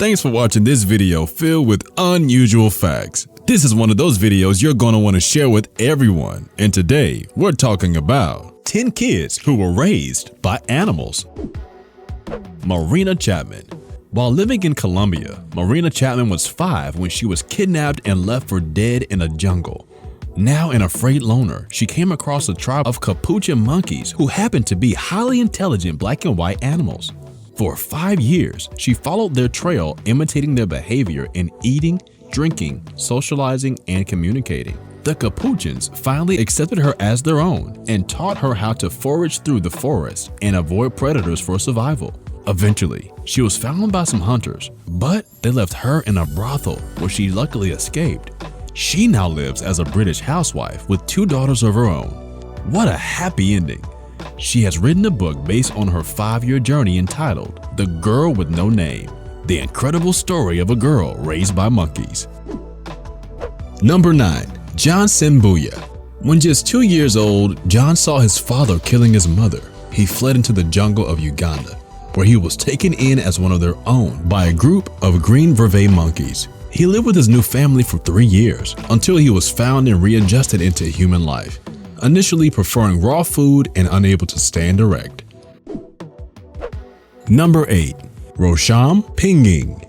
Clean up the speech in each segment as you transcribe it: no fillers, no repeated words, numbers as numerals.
Thanks for watching this video filled with unusual facts. This is one of those videos you're going to want to share with everyone. And today, we're talking about 10 kids who were raised by animals. Marina Chapman. While living in Colombia, Marina Chapman was 5 when she was kidnapped and left for dead in a jungle. Now an afraid loner, she came across a tribe of capuchin monkeys who happened to be highly intelligent black and white animals. For 5 years, she followed their trail, imitating their behavior in eating, drinking, socializing, and communicating. The capuchins finally accepted her as their own and taught her how to forage through the forest and avoid predators for survival. Eventually, she was found by some hunters, but they left her in a brothel where she luckily escaped. She now lives as a British housewife with 2 daughters of her own. What a happy ending! She has written a book based on her 5-year journey entitled The Girl with No Name, the incredible story of a girl raised by monkeys. Number 9. John Simbuya. When just 2 years old, John saw his father killing his mother. He fled into the jungle of Uganda, where he was taken in as one of their own by a group of green vervet monkeys. He lived with his new family for 3 years until he was found and readjusted into human life, initially preferring raw food and unable to stand erect. Number 8. Rosham Pinging.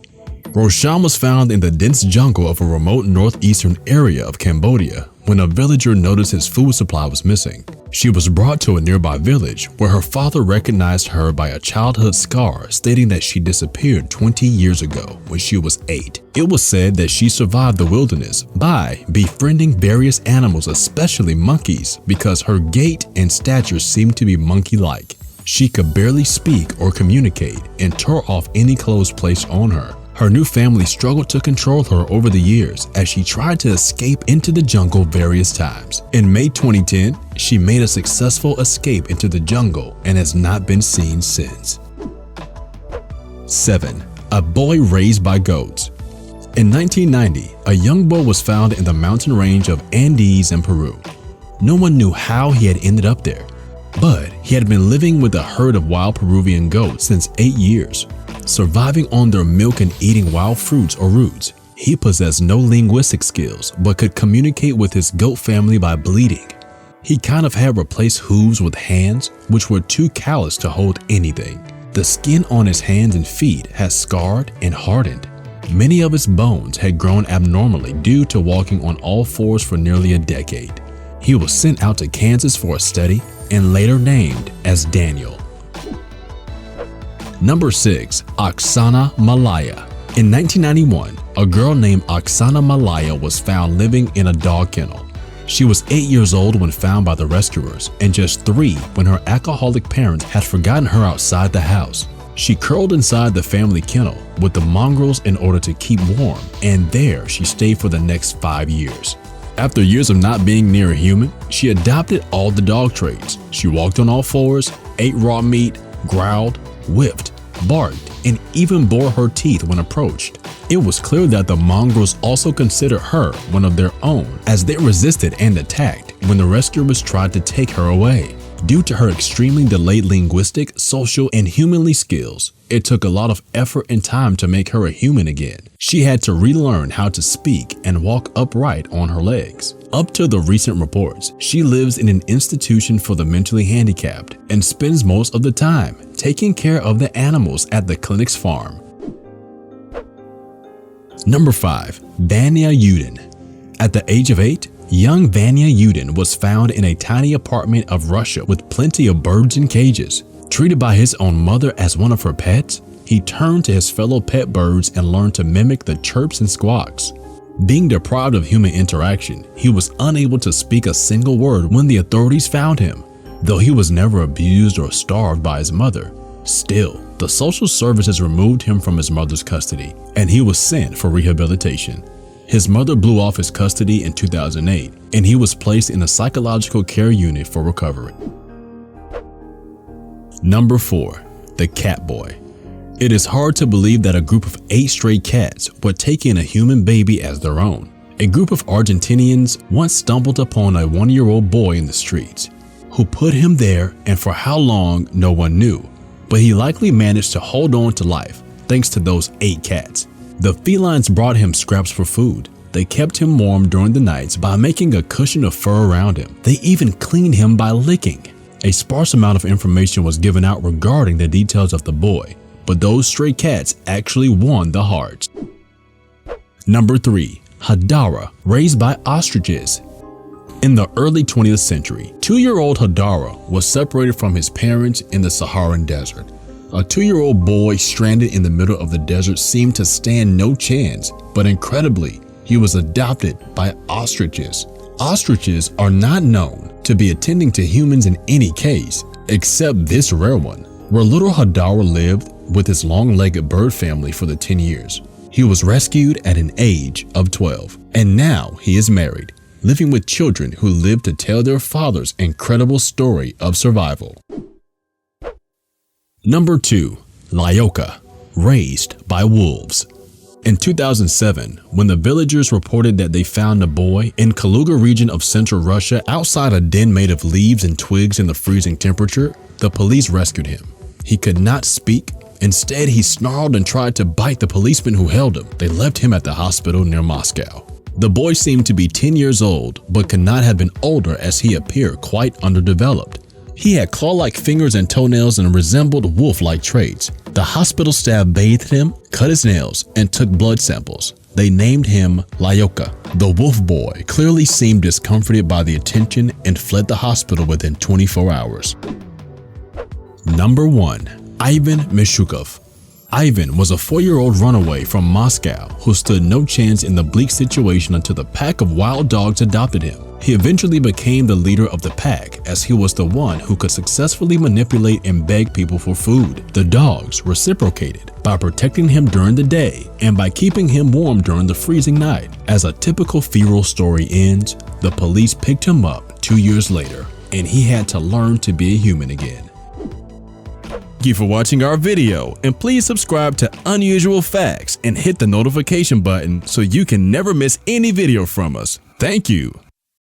Rosham was found in the dense jungle of a remote northeastern area of Cambodia when a villager noticed his food supply was missing. She was brought to a nearby village where her father recognized her by a childhood scar stating that she disappeared 20 years ago when she was 8. It was said that she survived the wilderness by befriending various animals, especially monkeys, because her gait and stature seemed to be monkey-like. She could barely speak or communicate and tore off any clothes placed on her. Her new family struggled to control her over the years as she tried to escape into the jungle various times. In May 2010, she made a successful escape into the jungle and has not been seen since. 7. A boy raised by goats. In 1990, a young boy was found in the mountain range of Andes in Peru. No one knew how he had ended up there, but he had been living with a herd of wild Peruvian goats since 8 years. Surviving on their milk and eating wild fruits or roots, he possessed no linguistic skills but could communicate with his goat family by bleating. He kind of had replaced hooves with hands, which were too callous to hold anything. The skin on his hands and feet had scarred and hardened. Many of his bones had grown abnormally due to walking on all fours for nearly a decade. He was sent out to Kansas for a study and later named as Daniel. Number 6. Oksana Malaya. In 1991, a girl named Oksana Malaya was found living in a dog kennel. She was 8 years old when found by the rescuers and just 3 when her alcoholic parents had forgotten her outside the house. She curled inside the family kennel with the mongrels in order to keep warm, and there she stayed for the next 5 years. After years of not being near a human, she adopted all the dog traits. She walked on all fours, ate raw meat, growled, whipped, barked, and even bore her teeth when approached. It was clear that the mongrels also considered her one of their own, as they resisted and attacked when the rescuers tried to take her away. Due to her extremely delayed linguistic, social, and humanly skills, it took a lot of effort and time to make her a human again. She had to relearn how to speak and walk upright on her legs. Up to the recent reports, she lives in an institution for the mentally handicapped and spends most of the time taking care of the animals at the clinic's farm. Number 5. Vanya Yudin. At the age of 8, young Vanya Yudin was found in a tiny apartment of Russia with plenty of birds in cages. Treated by his own mother as one of her pets, he turned to his fellow pet birds and learned to mimic the chirps and squawks. Being deprived of human interaction, he was unable to speak a single word when the authorities found him. Though he was never abused or starved by his mother, still, the social services removed him from his mother's custody, and he was sent for rehabilitation. His mother blew off his custody in 2008, and he was placed in a psychological care unit for recovery. Number 4. The Cat Boy. It is hard to believe that a group of 8 stray cats would take in a human baby as their own. A group of Argentinians once stumbled upon a 1-year-old boy in the streets, who put him there, and for how long no one knew, but he likely managed to hold on to life thanks to those 8 cats. The felines brought him scraps for food. They kept him warm during the nights by making a cushion of fur around him. They even cleaned him by licking. A sparse amount of information was given out regarding the details of the boy, but those stray cats actually won the hearts. Number 3. Hadara, raised by ostriches. In the early 20th century, 2-year-old Hadara was separated from his parents in the Saharan desert. A 2-year-old boy stranded in the middle of the desert seemed to stand no chance, but incredibly, he was adopted by ostriches. Ostriches are not known to be attending to humans in any case, except this rare one, where little Hadara lived with his long-legged bird family for the 10 years. He was rescued at an age of 12, and now he is married, living with children who live to tell their father's incredible story of survival. Number 2. Lyoka, raised by wolves. In 2007, when the villagers reported that they found a boy in Kaluga region of central Russia outside a den made of leaves and twigs in the freezing temperature, the police rescued him. He could not speak. Instead, he snarled and tried to bite the policeman who held him. They left him at the hospital near Moscow. The boy seemed to be 10 years old, but could not have been older as he appeared quite underdeveloped. He had claw-like fingers and toenails and resembled wolf-like traits. The hospital staff bathed him, cut his nails, and took blood samples. They named him Lyoka. The wolf boy clearly seemed discomforted by the attention and fled the hospital within 24 hours. Number 1. Ivan Mishukov. Ivan was a 4-year-old runaway from Moscow who stood no chance in the bleak situation until the pack of wild dogs adopted him. He eventually became the leader of the pack as he was the one who could successfully manipulate and beg people for food. The dogs reciprocated by protecting him during the day and by keeping him warm during the freezing night. As a typical feral story ends, the police picked him up 2 years later, and he had to learn to be a human again. Thank you for watching our video, and please subscribe to Unusual Facts and hit the notification button so you can never miss any video from us. Thank you.